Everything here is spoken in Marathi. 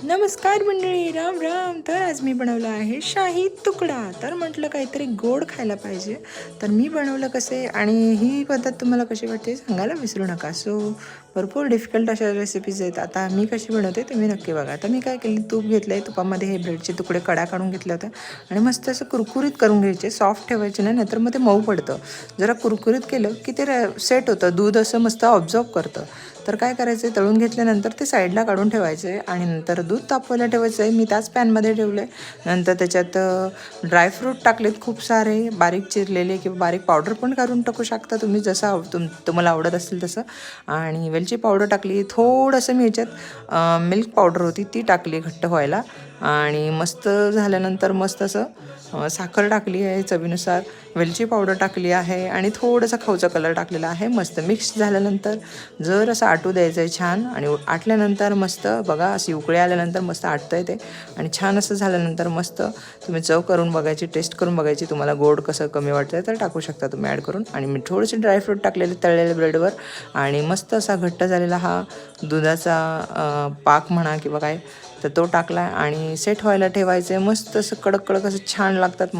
नमस्कार मंडळी, राम राम. तर आज मी बनवला आहे शाही तुकडा. तर म्हटलं काहीतरी गोड खायला पाहिजे, तर मी बनवलं कसे आणि ही पद्धत तुम्हाला कशी वाटते सांगायला विसरू नका. सो भरपूर डिफिकल्ट अशा रेसिपीज आहेत. आता मी कशी बनवते तुम्ही नक्की बघा. आता मी काय केलं, तूप घेतलं आहे, तुपामध्ये हे ब्रेडचे तुकडे कडा काढून घेतल्या होत्या आणि मस्त असं कुरकुरीत करून घ्यायचे. सॉफ्ट ठेवायचे नाही, नाहीतर मग ते मऊ पडतं. जरा कुरकुरीत केलं की ते सेट होतं, दूध असं मस्त ऑब्झर्व करतं. तर काय करायचं, तळून घेतल्यानंतर ते साईडला काढून ठेवायचे आणि नंतर दूध तापवायला ठेवायचं आहे. मी त्याच पॅनमध्ये ठेवलं आहे. नंतर त्याच्यात ड्रायफ्रूट टाकलेत खूप सारे, बारीक चिरलेले किंवा बारीक पावडर पण करून टाकू शकता तुम्ही, जसं तुम्हाला आवडत असेल तसं. आणि वेलची पावडर टाकली, थोडंसं मी ह्याच्यात मिल्क पावडर होती ती टाकली घट्ट व्हायला. आणि मस्त झाल्यानंतर मस्त असं साखर टाकली आहे चवीनुसार, वेलची पावडर टाकली आहे आणि थोडंसं खाऊचा कलर टाकलेला आहे. मस्त मिक्स झाल्यानंतर जर असं आटू द्यायचं आहे छान, आणि आटल्यानंतर मस्त बघा अशी उकळी आल्यानंतर मस्त आटतं आहे ते. आणि छान असं झाल्यानंतर मस्त तुम्ही चव करून बघायची, टेस्ट करून बघायची, तुम्हाला गोड कसं कमी वाटतं तर टाकू शकता तुम्ही ॲड करून. आणि मी थोडेसे ड्रायफ्रूट टाकलेले तळलेल्या ब्रेडवर. आणि मस्त असा घट्ट झालेला हा दुधाचा पाक म्हणा किंवा काय, तर तो टाकला आणि सेट व्हायला ठेवायचं आहे. मस्त असं कडक कडक असं छान लागतात.